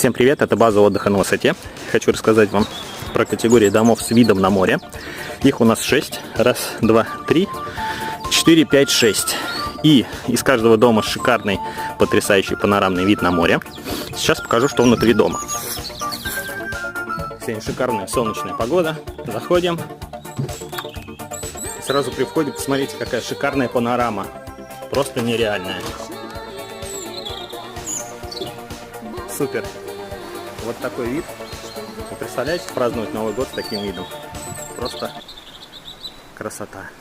Всем привет, это база отдыха на высоте. Хочу рассказать вам про категории домов с видом на море. Их у нас 6. Раз, два, три, 4, 5, 6. И из каждого дома шикарный, потрясающий панорамный вид на море. Сейчас покажу, что внутри дома. Сегодня шикарная солнечная погода. Заходим. И сразу при входе посмотрите, какая шикарная панорама. Просто нереальная. Супер. Вот такой вид. Вы представляете, праздновать Новый год с таким видом? Просто красота.